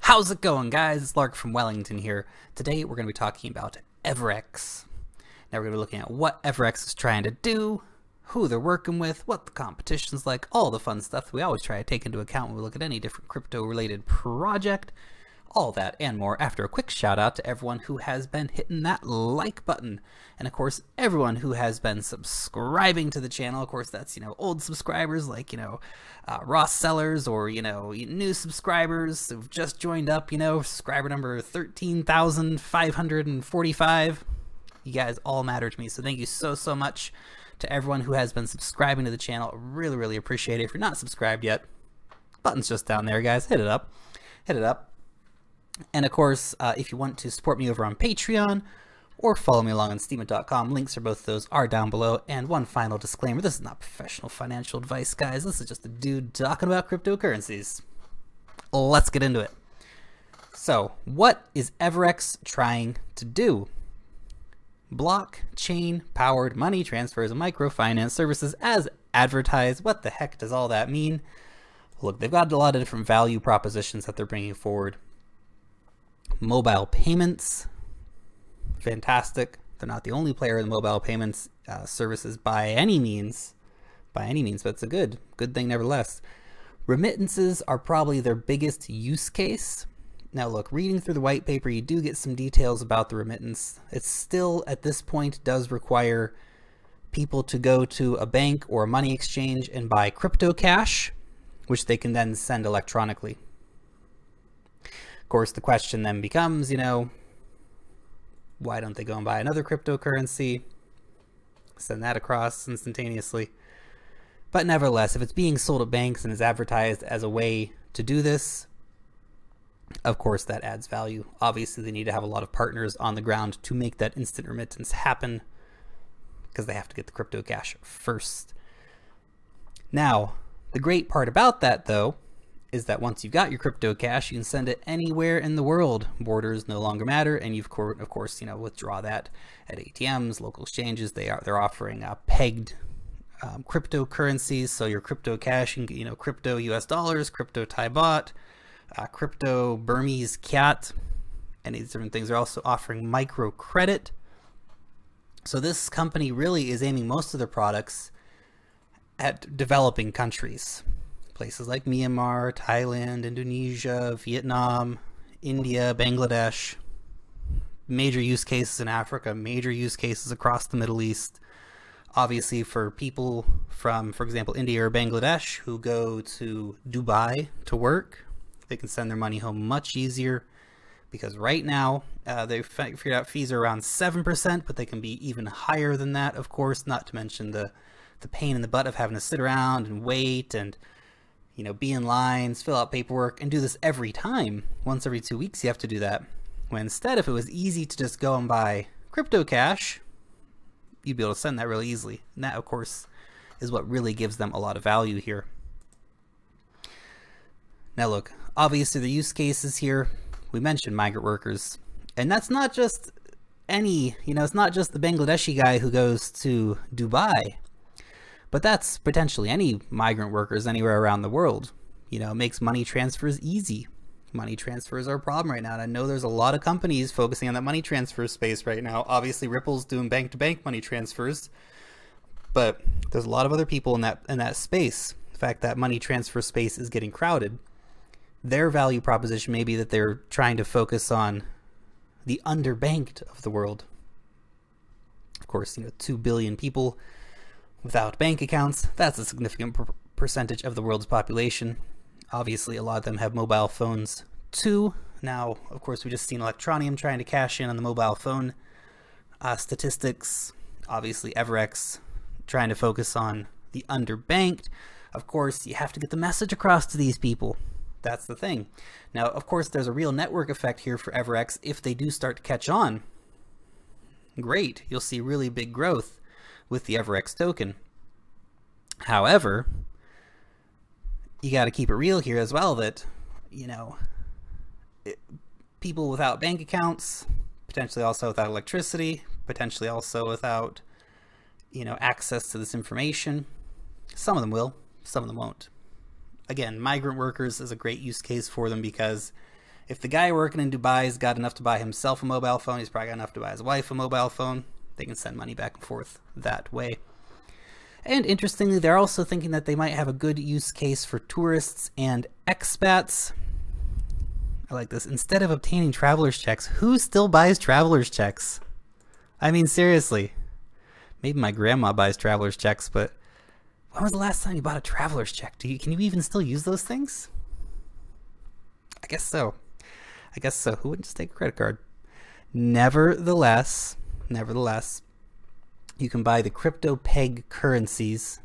How's it going, guys? It's Lark from Wellington here. Today we're going to be talking about Everex. Now we're going to be looking at what Everex is trying to do, who they're working with, what the competition's like, all the fun stuff that we always try to take into account when we look at any different crypto-related project. All that and more after a quick shout out to everyone who has been hitting that like button. And of course, everyone who has been subscribing to the channel. Of course, that's, old subscribers like, Ross Sellers, or, new subscribers who've just joined up, subscriber number 13,545. You guys all matter to me. So thank you so much to everyone who has been subscribing to the channel. Really appreciate it. If you're not subscribed yet, button's just down there, guys. Hit it up. Hit it up. And of course, if you want to support me over on Patreon or follow me along on steemit.com, links for both of those are down below. And one final disclaimer, this is not professional financial advice, guys. This is just a dude talking about cryptocurrencies. Let's get into it. So, what is Everex trying to do? Blockchain-powered money transfers and microfinance services as advertised. What the heck does all that mean? Look, they've got a lot of different value propositions that they're bringing forward. Mobile payments, fantastic. They're not the only player in the mobile payments services by any means, but it's a good thing nevertheless. Remittances are probably their biggest use case. Now look, reading through the white paper, you do get some details about the remittance. It still, at this point, does require people to go to a bank or a money exchange and buy crypto cash, which they can then send electronically. Of course, the question then becomes, why don't they go and buy another cryptocurrency, send that across instantaneously? But nevertheless, if it's being sold at banks and is advertised as a way to do this, of course, that adds value. Obviously, they need to have a lot of partners on the ground to make that instant remittance happen because they have to get the crypto cash first. Now, the great part about that, though, is that once you've got your crypto cash, you can send it anywhere in the world. Borders no longer matter, and you've of course withdraw that at ATMs, local exchanges. They're offering pegged cryptocurrencies, so your crypto cash, crypto US dollars, crypto Thai baht, crypto Burmese kyat, and these different things. They're also offering microcredit. So this company really is aiming most of their products at developing countries. Places like Myanmar, Thailand, Indonesia, Vietnam, India, Bangladesh, major use cases in Africa, major use cases across the Middle East. Obviously for people from, for example, India or Bangladesh who go to Dubai to work, they can send their money home much easier because right now they've figured out fees are around 7%, but they can be even higher than that, of course, not to mention the pain in the butt of having to sit around and wait and be in lines, fill out paperwork, and do this every time. Once every 2 weeks you have to do that. When instead, if it was easy to just go and buy crypto cash, you'd be able to send that really easily. And that, of course, is what really gives them a lot of value here. Now look, obviously the use cases here, we mentioned migrant workers. And that's not just any, it's not just the Bangladeshi guy who goes to Dubai. But that's potentially any migrant workers anywhere around the world. It makes money transfers easy. Money transfers are a problem right now, and I know there's a lot of companies focusing on that money transfer space right now. Obviously, Ripple's doing bank-to-bank money transfers, but there's a lot of other people in that space. The fact that money transfer space is getting crowded, their value proposition may be that they're trying to focus on the underbanked of the world. Of course, 2 billion people without bank accounts, that's a significant percentage of the world's population. Obviously, a lot of them have mobile phones too. Now, of course, we just seen Electronium trying to cash in on the mobile phone statistics. Obviously, Everex trying to focus on the underbanked. Of course, you have to get the message across to these people. That's the thing. Now, of course, there's a real network effect here for Everex. If they do start to catch on, great. You'll see really big growth with the EVX token. However, you got to keep it real here as well that, people without bank accounts, potentially also without electricity, potentially also without, access to this information, some of them will, some of them won't. Again, migrant workers is a great use case for them because If the guy working in Dubai's got enough to buy himself a mobile phone, he's probably got enough to buy his wife a mobile phone. They can send money back and forth that way. And interestingly, they're also thinking that they might have a good use case for tourists and expats. I like this. Instead of obtaining traveler's checks, who still buys traveler's checks? I mean, seriously. Maybe my grandma buys traveler's checks, but when was the last time you bought a traveler's check? Can you even still use those things? I guess so. I guess so. Who wouldn't just take a credit card? Nevertheless, you can buy the crypto peg currencies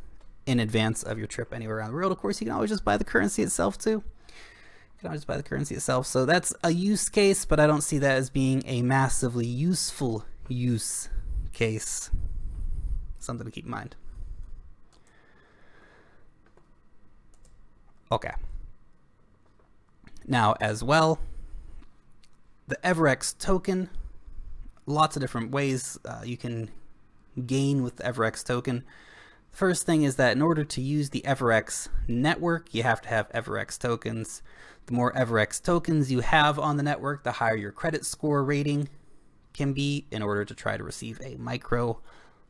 in advance of your trip anywhere around the world. Of course, you can always just buy the currency itself too. You can always buy the currency itself. So that's a use case, but I don't see that as being a massively useful use case. Something to keep in mind. Okay. Now, as well, the Everex token, lots of different ways you can gain with the Everex token. The first thing is that in order to use the Everex network, you have to have Everex tokens. The more Everex tokens you have on the network, the higher your credit score rating can be in order to try to receive a micro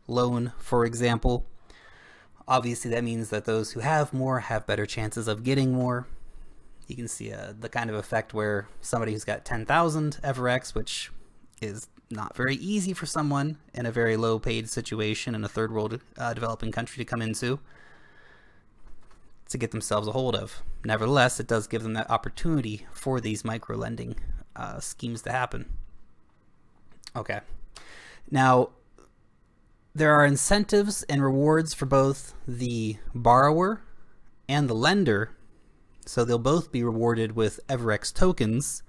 loan, for example. Obviously, that means that those who have more have better chances of getting more. You can see the kind of effect where somebody who's got 10,000 Everex, which is not very easy for someone in a very low paid situation in a third world developing country to come into, to get themselves a hold of. Nevertheless, it does give them that opportunity for these micro lending schemes to happen. Okay. Now, there are incentives and rewards for both the borrower and the lender. So they'll both be rewarded with Everex tokens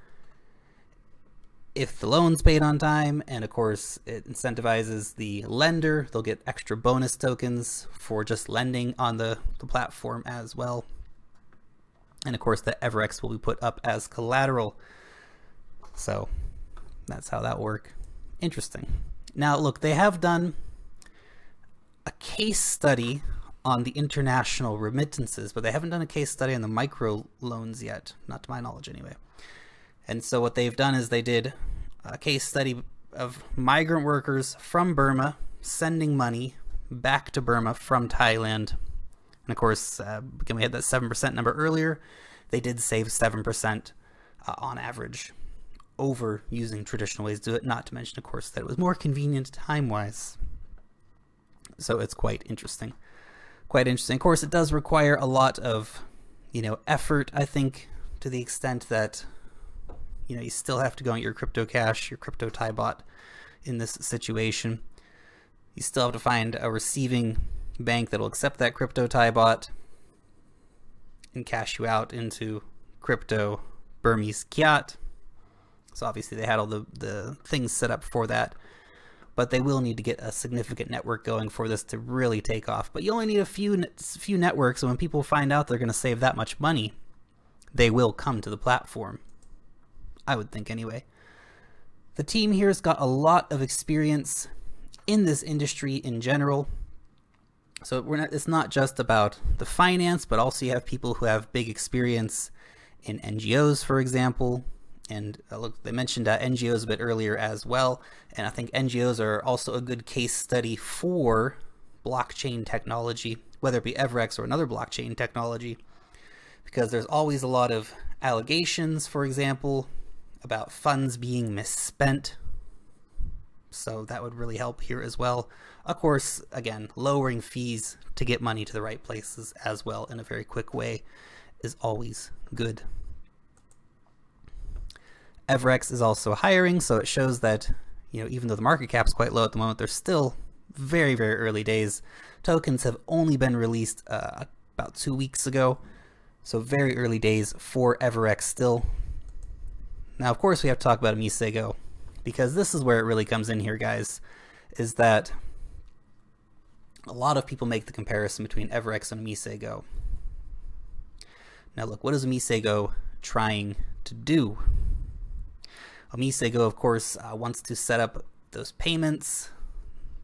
if the loan's paid on time, and of course it incentivizes the lender. They'll get extra bonus tokens for just lending on the platform as well. And of course the Everex will be put up as collateral. So that's how that works. Interesting. Now look, they have done a case study on the international remittances, but they haven't done a case study on the micro loans yet, not to my knowledge anyway. And so what they've done is they did a case study of migrant workers from Burma sending money back to Burma from Thailand. And of course, again, we had that 7% number earlier. They did save 7% on average over using traditional ways to do it, not to mention, of course, that it was more convenient time-wise. So it's quite interesting. Quite interesting. Of course, it does require a lot of, effort, I think, to the extent that, you still have to go on your crypto cash, your crypto Thai bot in this situation. You still have to find a receiving bank that will accept that crypto Thai bot and cash you out into crypto Burmese kyat. So obviously they had all the things set up for that, but they will need to get a significant network going for this to really take off. But you only need a few networks, and when people find out they're going to save that much money, they will come to the platform. I would think anyway. The team here has got a lot of experience in this industry in general. So it's not just about the finance, but also you have people who have big experience in NGOs, for example. And look, they mentioned NGOs a bit earlier as well. And I think NGOs are also a good case study for blockchain technology, whether it be Everex or another blockchain technology, because there's always a lot of allegations, for example, about funds being misspent. So that would really help here as well. Of course, again, lowering fees to get money to the right places as well in a very quick way is always good. Everex is also hiring, so it shows that, even though the market cap is quite low at the moment, they're still very, very early days. Tokens have only been released about 2 weeks ago, so very early days for Everex still. Now, of course, we have to talk about Mesgo, because this is where it really comes in here, guys, is that a lot of people make the comparison between Everex and Mesgo. Now, look, what is Mesgo trying to do? Mesgo, of course, wants to set up those payments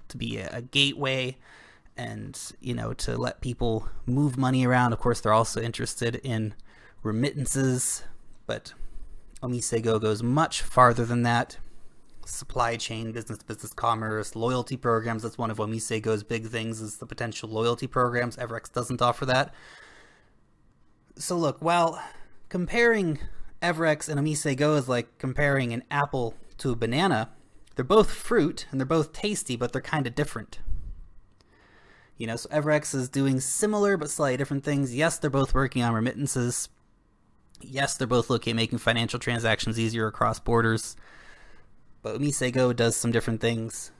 to be a gateway and, to let people move money around. Of course, they're also interested in remittances, but Mesgo goes much farther than that. Supply chain, business-to-business commerce, loyalty programs. That's one of Mesgo's big things, is the potential loyalty programs. Everex doesn't offer that. So look, while comparing Everex and Mesgo is like comparing an apple to a banana, they're both fruit and they're both tasty, but they're kind of different. You know, so Everex is doing similar but slightly different things. Yes, they're both working on remittances. Yes, they're both looking at making financial transactions easier across borders. But Mesgo does some different things,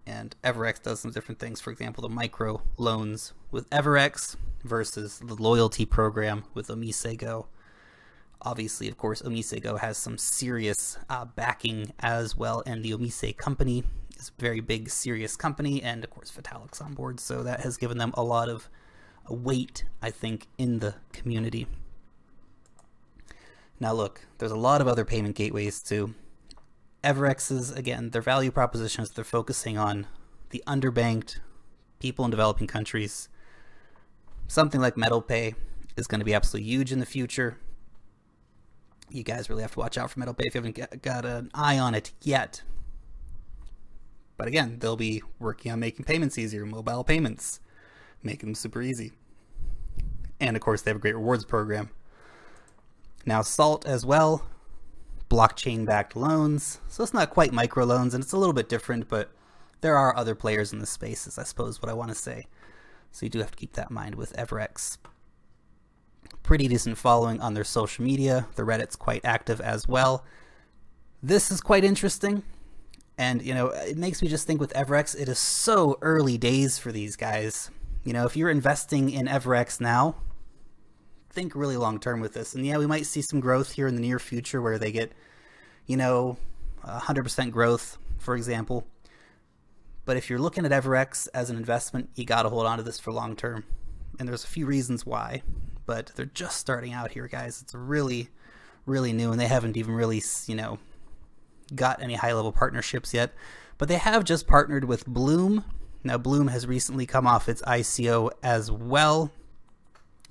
and Everex does some different things. For example, the micro loans with Everex versus the loyalty program with Mesgo. Obviously, of course, Mesgo has some serious backing as well, and the Omise company is a very big, serious company, and of course, Vitalik's on board, so that has given them a lot of weight, I think, in the community. Now look, there's a lot of other payment gateways too. Everex's, again, their value propositions, they're focusing on the underbanked people in developing countries. Something like MetalPay is going to be absolutely huge in the future. You guys really have to watch out for MetalPay if you haven't got an eye on it yet. But again, they'll be working on making payments easier, mobile payments, making them super easy. And of course, they have a great rewards program. Now, Salt as well. Blockchain-backed loans, so it's not quite microloans, and it's a little bit different, but there are other players in this space, is I suppose what I want to say. So you do have to keep that in mind with Everex. Pretty decent following on their social media. The Reddit's quite active as well. This is quite interesting, and you know, it makes me just think with Everex, it is so early days for these guys. You know, if you're investing in Everex now, think really long term with this. And yeah, we might see some growth here in the near future where they get, you know, 100% growth, for example. But if you're looking at Everex as an investment, you got to hold on to this for long term. And there's a few reasons why, but they're just starting out here, guys. It's really, really new, and they haven't even really, you know, got any high level partnerships yet. But they have just partnered with Bloom. Now, Bloom has recently come off its ICO as well.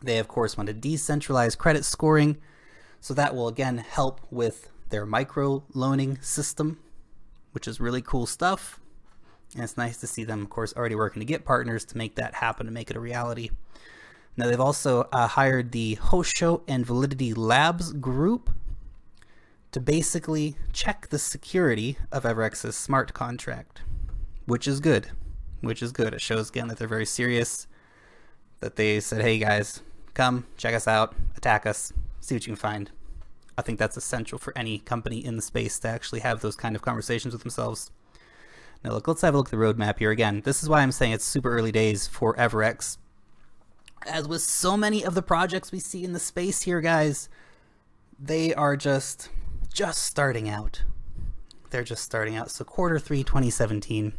They, of course, want to decentralize credit scoring, so that will, again, help with their micro loaning system, which is really cool stuff. And it's nice to see them, of course, already working to get partners to make that happen, to make it a reality. Now, they've also hired the Hosho and Validity Labs group to basically check the security of Everex's smart contract, which is good, which is good. It shows, again, that they're very serious, that they said, hey, guys, come, check us out, attack us, see what you can find. I think that's essential for any company in the space to actually have those kind of conversations with themselves. Now look, let's have a look at the roadmap here. Again, this is why I'm saying it's super early days for Everex. As with so many of the projects we see in the space here, guys, they are just starting out. They're just starting out. So Q3 2017,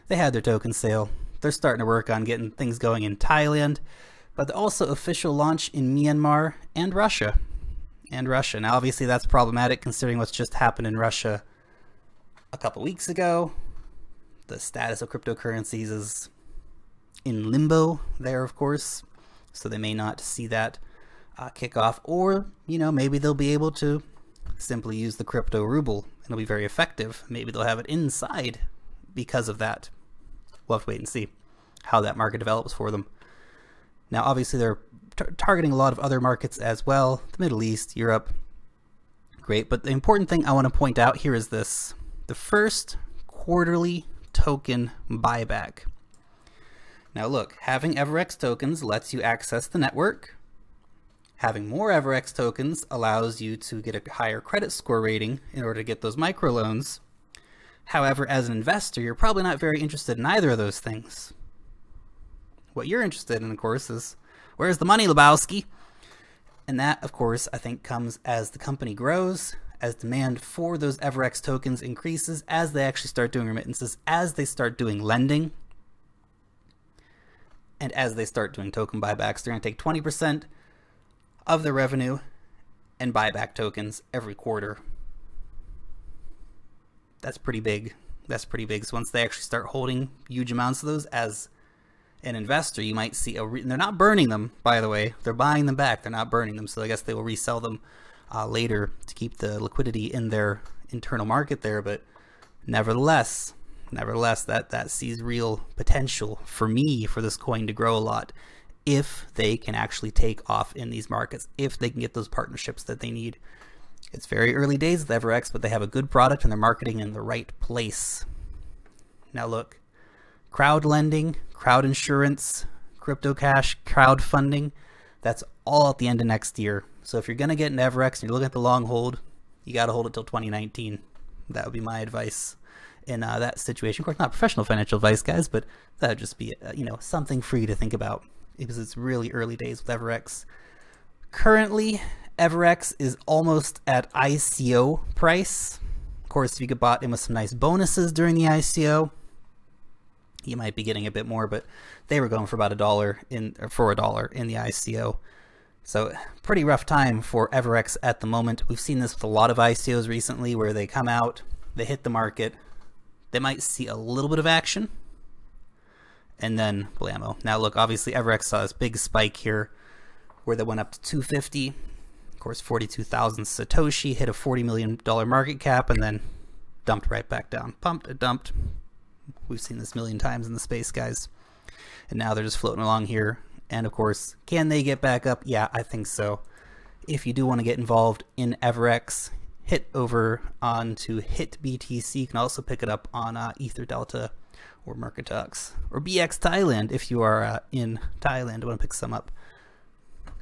they had their token sale. They're starting to work on getting things going in Thailand, but also official launch in Myanmar and Russia. Now, obviously, that's problematic considering what's just happened in Russia a couple weeks ago. The status of cryptocurrencies is in limbo there, of course, so they may not see that kick off, or, you know, maybe they'll be able to simply use the crypto ruble and it'll be very effective. Maybe they'll have it inside because of that. We'll have to wait and see how that market develops for them. Now, obviously, they're targeting a lot of other markets as well, the Middle East, Europe. Great, but the important thing I want to point out here is this. The first quarterly token buyback. Now look, having Everex tokens lets you access the network. Having more Everex tokens allows you to get a higher credit score rating in order to get those microloans. However, as an investor, you're probably not very interested in either of those things. What you're interested in, of course, is where's the money, Lebowski? And that, of course, I think comes as the company grows, as demand for those Everex tokens increases, as they actually start doing remittances, as they start doing lending, and as they start doing token buybacks. They're going to take 20% of their revenue and buy back tokens every quarter. That's pretty big. That's pretty big. So once they actually start holding huge amounts of those as an investor, you might see and they're not burning them, by the way. They're buying them back. They're not burning them. So I guess they will resell them later to keep the liquidity in their internal market there. But nevertheless, that sees real potential for me for this coin to grow a lot if they can actually take off in these markets, if they can get those partnerships that they need. It's very early days with Everex, but they have a good product and they're marketing in the right place. Now look, crowd lending, crowd insurance, crypto cash, crowdfunding, that's all at the end of next year. So if you're going to get an Everex and you're looking at the long hold, you got to hold it till 2019. That would be my advice in that situation. Of course, not professional financial advice, guys, but that would just be, something for you to think about because it's really early days with Everex. Currently, Everex is almost at ICO price. Of course, if you get bought in with some nice bonuses during the ICO, you might be getting a bit more, but they were going for about $1 in the ICO. So pretty rough time for Everex at the moment. We've seen this with a lot of ICOs recently where they come out, they hit the market, they might see a little bit of action, and then blammo. Now look, obviously Everex saw this big spike here where they went up to 250. Of course, 42,000 Satoshi, hit a $40 million market cap, and then dumped right back down. Pumped, it dumped. We've seen this a million times in the space, guys. And now they're just floating along here. And of course, can they get back up? Yeah, I think so. If you do want to get involved in Everex, hit over on to HitBTC. You can also pick it up on Ether Delta or Mercantux or BX Thailand if you are in Thailand. I want to pick some up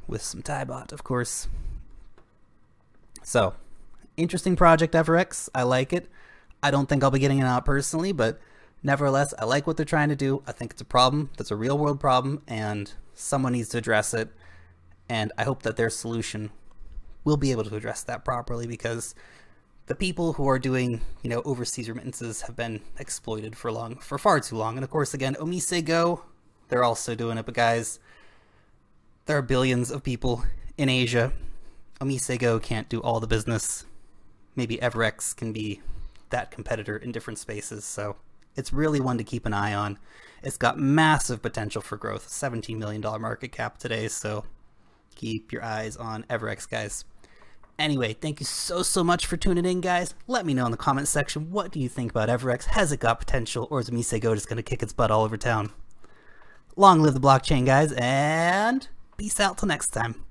with some Thai bot, of course. So, interesting project, Everex. I like it. I don't think I'll be getting it out personally, but nevertheless, I like what they're trying to do. I think it's a problem that's a real world problem and someone needs to address it. And I hope that their solution will be able to address that properly because the people who are doing, overseas remittances have been exploited for far too long. And of course, again, Mesgo, they're also doing it. But guys, there are billions of people in Asia. Mesgo can't do all the business. Maybe Everex can be that competitor in different spaces. So it's really one to keep an eye on. It's got massive potential for growth. $17 million market cap today. So keep your eyes on Everex, guys. Anyway, thank you so much for tuning in, guys. Let me know in the comment section, what do you think about Everex? Has it got potential, or is Mesgo just going to kick its butt all over town? Long live the blockchain, guys, and peace out till next time.